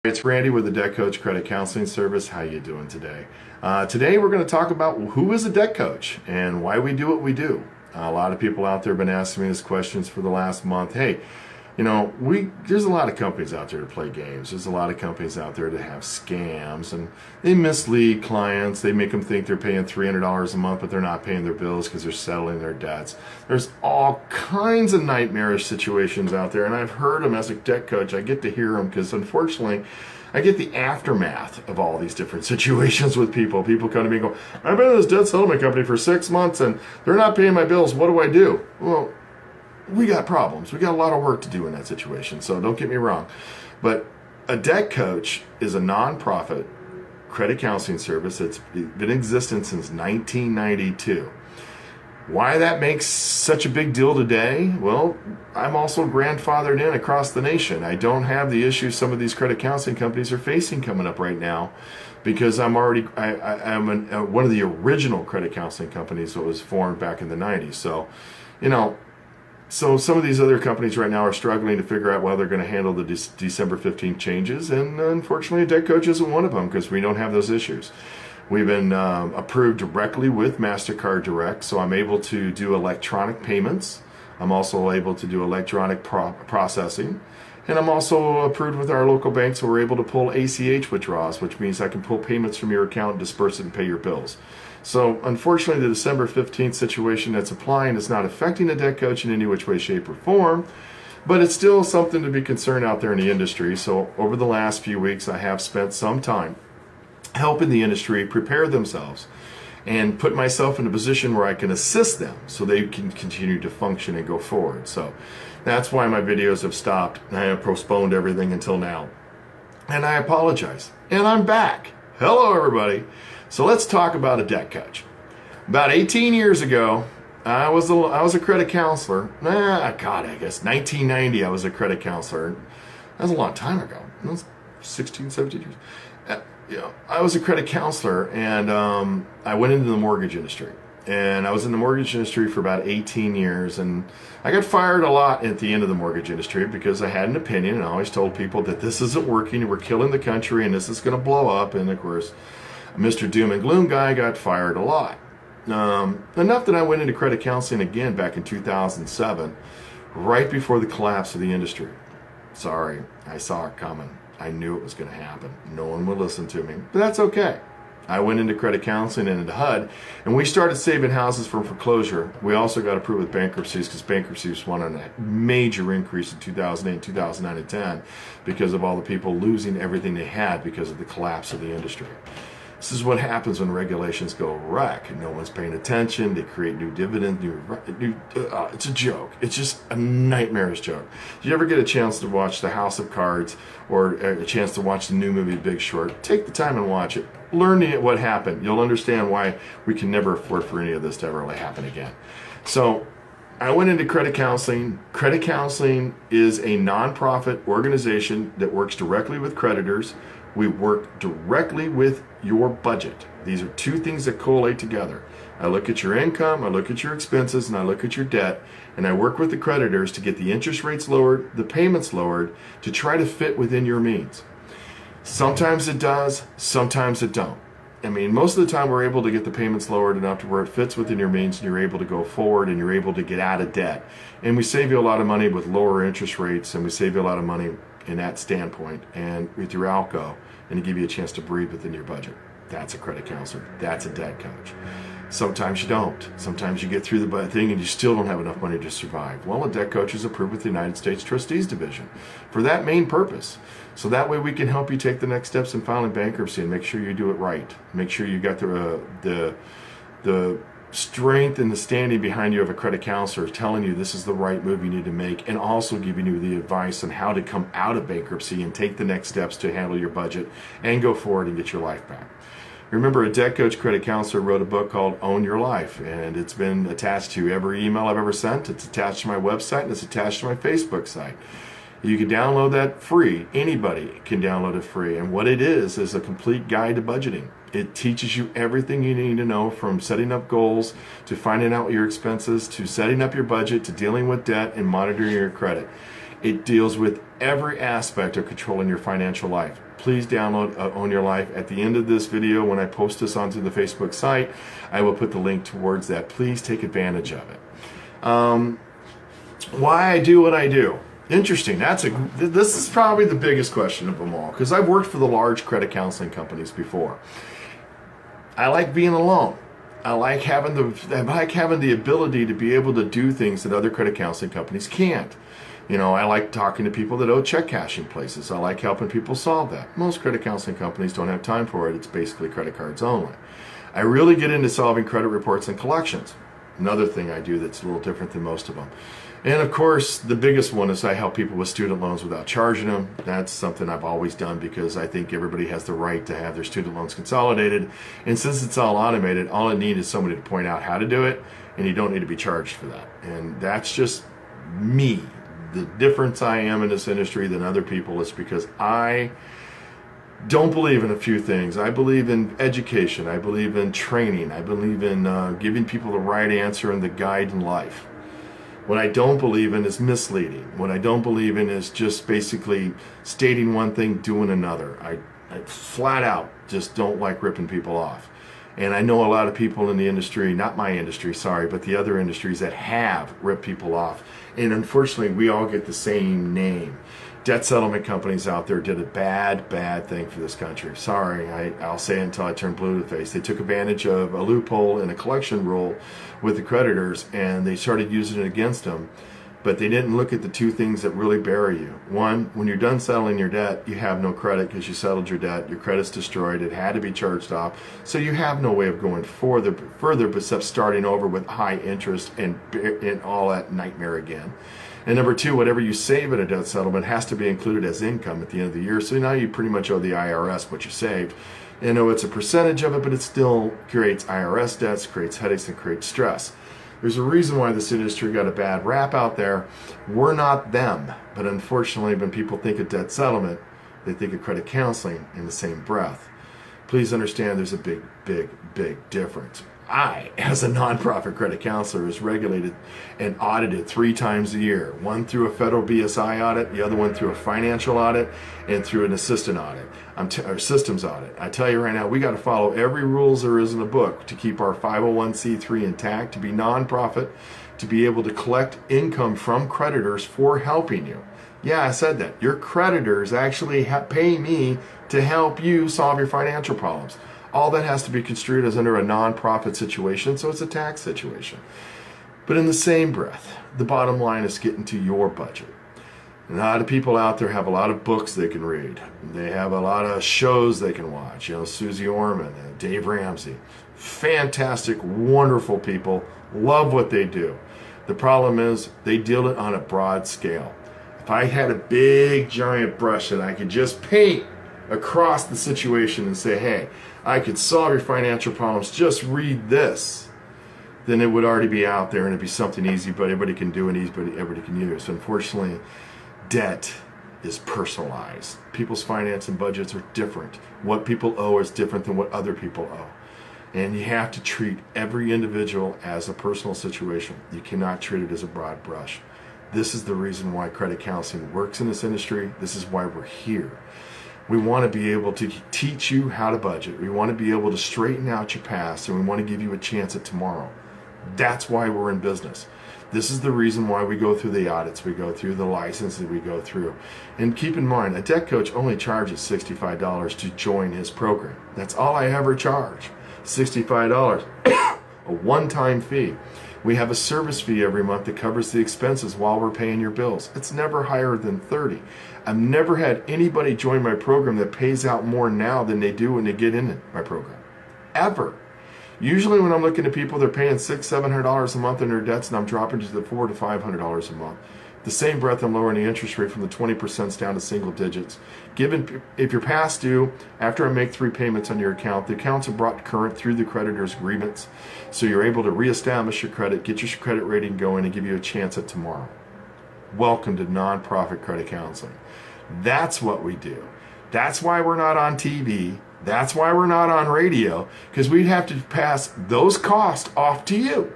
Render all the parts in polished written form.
It's Randy with the Debt Coach Credit Counseling Service. How you doing today? Today we're going to talk about who is a debt coach and why we do what we do. A lot of people out there have been asking me these questions for the last month. Hey, there's a lot of companies out there to play games. There's a lot of companies out there to have scams, and they mislead clients. They make them think they're paying $300 a month, but they're not paying their bills because they're settling their debts. There's all kinds of nightmarish situations out there, and I've heard them as a debt coach. I get to hear them because, unfortunately, I get the aftermath of all these different situations with people. People come to me and go, I've been in this debt settlement company for 6 months, and they're not paying my bills. What do I do? Well, we got problems. We got a lot of work to do in that situation, so don't get me wrong. But a debt coach is a nonprofit credit counseling service that's been in existence since 1992. Why that makes such a big deal today? Well, I'm also grandfathered in across the nation. I don't have the issues some of these credit counseling companies are facing coming up right now, because I'm one of the original credit counseling companies that was formed back in the 90s. So some of these other companies right now are struggling to figure out how they're going to handle the December 15th changes, and unfortunately, a debt coach isn't one of them because we don't have those issues. We've been approved directly with MasterCard Direct, so I'm able to do electronic payments. I'm also able to do electronic processing, and I'm also approved with our local bank, so we're able to pull ACH withdrawals, which means I can pull payments from your account, disperse it, and pay your bills. So unfortunately, the December 15th situation that's applying is not affecting a debt coach in any which way, shape, or form, but it's still something to be concerned out there in the industry. So over the last few weeks, I have spent some time helping the industry prepare themselves and put myself in a position where I can assist them so they can continue to function and go forward. So that's why my videos have stopped, and I have postponed everything until now. And I apologize. And I'm back. Hello, everybody. So let's talk about a debt coach. About 18 years ago, I was a credit counselor. I guess 1990 I was a credit counselor. That was a long time ago. That was 16, 17 years. I was a credit counselor, and I went into the mortgage industry. And I was in the mortgage industry for about 18 years, and I got fired a lot at the end of the mortgage industry because I had an opinion, and I always told people that this isn't working, we're killing the country, and this is going to blow up. And of course, Mr. Doom and Gloom guy got fired a lot. Enough that I went into credit counseling again back in 2007, right before the collapse of the industry. Sorry, I saw it coming. I knew it was going to happen. No one would listen to me, but that's okay. I went into credit counseling and into HUD, and we started saving houses from foreclosure. We also got approved with bankruptcies because bankruptcies went on a major increase in 2008, 2009, and 10 because of all the people losing everything they had because of the collapse of the industry. This is what happens when regulations go wreck. No one's paying attention. They create new dividends. It's a joke. It's just a nightmarish joke. If you ever get a chance to watch The House of Cards or a chance to watch the new movie Big Short, take the time and watch it. Learn what happened. You'll understand why we can never afford for any of this to ever really happen again. So I went into credit counseling. Credit counseling is a nonprofit organization that works directly with creditors. We work directly with your budget. These are two things that correlate together. I look at your income, I look at your expenses, and I look at your debt, and I work with the creditors to get the interest rates lowered, the payments lowered, to try to fit within your means. Sometimes it does, sometimes it don't. I mean, most of the time we're able to get the payments lowered enough to where it fits within your means, and you're able to go forward, and you're able to get out of debt. And we save you a lot of money with lower interest rates, and we save you a lot of money in that standpoint, and with your ALCO, and to give you a chance to breathe within your budget. That's a credit counselor. That's a debt coach. Sometimes you don't. Sometimes you get through the thing and you still don't have enough money to survive. Well, a debt coach is approved with the United States Trustees Division for that main purpose. So that way we can help you take the next steps in filing bankruptcy and make sure you do it right. Make sure you got the strength and the standing behind you of a credit counselor telling you this is the right move you need to make, and also giving you the advice on how to come out of bankruptcy and take the next steps to handle your budget and go forward and get your life back. Remember, a debt coach credit counselor wrote a book called Own Your Life, and it's been attached to every email I've ever sent. It's attached to my website, and it's attached to my Facebook site. You can download that free. Anybody can download it free. And what it is a complete guide to budgeting. It teaches you everything you need to know, from setting up goals to finding out your expenses to setting up your budget to dealing with debt and monitoring your credit. It deals with every aspect of controlling your financial life. Please download Own Your Life. At the end of this video, when I post this onto the Facebook site, I will put the link towards that. Please take advantage of it. Why I do what I do. Interesting. This is probably the biggest question of them all, because I've worked for the large credit counseling companies before. I like being alone. I like having the ability to be able to do things that other credit counseling companies can't. You know, I like talking to people that owe check cashing places. I like helping people solve that. Most credit counseling companies don't have time for it. It's basically credit cards only. I really get into solving credit reports and collections. Another thing I do that's a little different than most of them. And of course, the biggest one is I help people with student loans without charging them. That's something I've always done because I think everybody has the right to have their student loans consolidated. And since it's all automated, all it needs is somebody to point out how to do it, and you don't need to be charged for that. And that's just me. The difference I am in this industry than other people is because I don't believe in a few things. I believe in education. I believe in training. I believe in giving people the right answer and the guide in life. What I don't believe in is misleading. What I don't believe in is just basically stating one thing, doing another. I flat out just don't like ripping people off. And I know a lot of people in the industry, not my industry, sorry, but the other industries that have ripped people off. And unfortunately, we all get the same name. Debt settlement companies out there did a bad thing for this country. Sorry, I'll say it until I turn blue to the face. They took advantage of a loophole in a collection rule with the creditors, and they started using it against them. But they didn't look at the two things that really bury you. One, when you're done settling your debt, you have no credit because you settled your debt. Your credit's destroyed. It had to be charged off. So you have no way of going further except starting over with high interest and all that nightmare again. And number two, whatever you save at a debt settlement has to be included as income at the end of the year. So now you pretty much owe the IRS what you saved. You know, it's a percentage of it, but it still creates IRS debts, creates headaches, and creates stress. There's a reason why this industry got a bad rap out there. We're not them. But unfortunately, when people think of debt settlement, they think of credit counseling in the same breath. Please understand there's a big difference. I, as a nonprofit credit counselor, is regulated and audited 3 times a year. One through a federal BSI audit, the other one through a financial audit, and through an assistant audit, or systems audit. I tell you right now, we got to follow every rules there is in the book to keep our 501c3 intact, to be nonprofit, to be able to collect income from creditors for helping you. Yeah, I said that. Your creditors actually pay me to help you solve your financial problems. All that has to be construed as under a nonprofit situation, so it's a tax situation. But in the same breath, the bottom line is getting to your budget. A lot of people out there have a lot of books they can read. They have a lot of shows they can watch. You know, Susie Orman, Dave Ramsey. Fantastic, wonderful people. Love what they do. The problem is they deal it on a broad scale. If I had a big, giant brush that I could just paint across the situation and say, hey, I could solve your financial problems, just read this, then it would already be out there and it'd be something easy, but everybody can do and everybody can use. Unfortunately, debt is personalized. People's finance and budgets are different. What people owe is different than what other people owe. And you have to treat every individual as a personal situation. You cannot treat it as a broad brush. This is the reason why credit counseling works in this industry. This is why we're here. We want to be able to teach you how to budget. We want to be able to straighten out your past, and we want to give you a chance at tomorrow. That's why we're in business. This is the reason why we go through the audits, we go through the licenses we go through. And keep in mind, a debt coach only charges $65 to join his program. That's all I ever charge, $65, a one-time fee. We have a service fee every month that covers the expenses while we're paying your bills. It's never higher than $30. I've never had anybody join my program that pays out more now than they do when they get in my program. Ever. Usually when I'm looking at people, they're paying $600-700 a month in their debts, and I'm dropping to the $400 to $500 a month. The same breath, I'm lowering the interest rate from the 20% down to single digits. If you're past due, after I make 3 payments on your account, the accounts are brought current through the creditor's agreements, so you're able to reestablish your credit, get your credit rating going, and give you a chance at tomorrow. Welcome to nonprofit credit counseling. That's what we do. That's why we're not on TV. That's why we're not on radio, because we'd have to pass those costs off to you.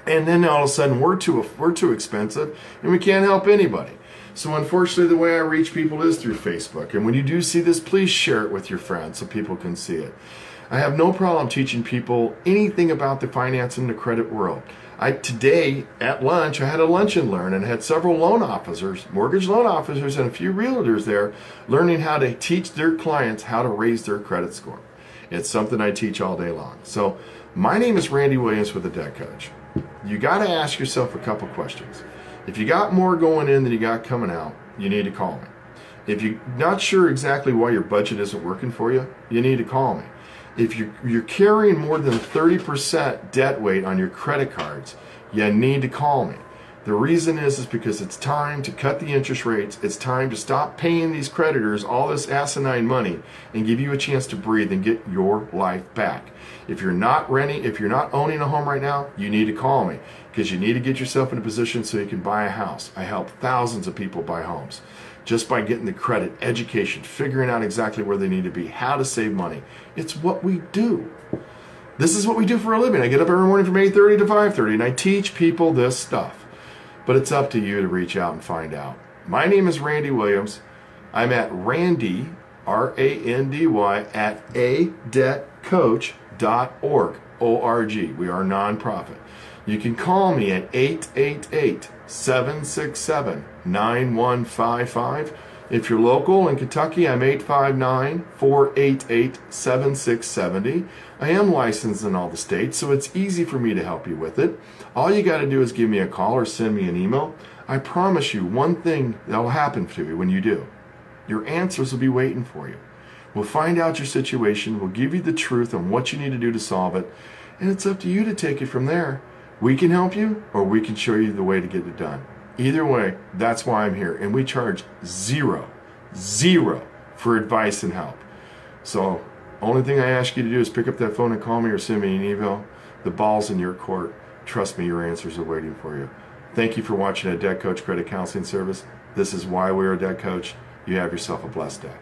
And then all of a sudden we're too expensive and we can't help anybody. So unfortunately, the way I reach people is through Facebook. And when you do see this, please share it with your friends so people can see it. I have no problem teaching people anything about the finance and the credit world. Today at lunch, I had a lunch and learn and had several loan officers, mortgage loan officers, and a few realtors there learning how to teach their clients how to raise their credit score. It's something I teach all day long. So my name is Randy Williams with the Debt Coach. You got to ask yourself a couple questions. If you got more going in than you got coming out, you need to call me. If you're not sure exactly why your budget isn't working for you, you need to call me. If you're carrying more than 30% debt weight on your credit cards, you need to call me. The reason is because it's time to cut the interest rates. It's time to stop paying these creditors all this asinine money and give you a chance to breathe and get your life back. If you're not renting, if you're not owning a home right now, you need to call me because you need to get yourself in a position so you can buy a house. I help thousands of people buy homes just by getting the credit, education, figuring out exactly where they need to be, how to save money. It's what we do. This is what we do for a living. I get up every morning from 8:30 to 5:30 and I teach people this stuff. But it's up to you to reach out and find out. My name is Randy Williams. I'm at Randy, R-A-N-D-Y, at adebtcoach.org, O-R-G. We are a nonprofit. You can call me at 888-767-9155. If you're local in Kentucky, I'm 859-488-7670. I am licensed in all the states, so it's easy for me to help you with it. All you got to do is give me a call or send me an email. I promise you one thing that will happen to you when you do. Your answers will be waiting for you. We'll find out your situation. We'll give you the truth on what you need to do to solve it. And it's up to you to take it from there. We can help you, or we can show you the way to get it done. Either way, that's why I'm here. And we charge zero for advice and help. So, only thing I ask you to do is pick up that phone and call me or send me an email. The ball's in your court. Trust me, your answers are waiting for you. Thank you for watching a Debt Coach Credit Counseling Service. This is why we're a Debt Coach. You have yourself a blessed day.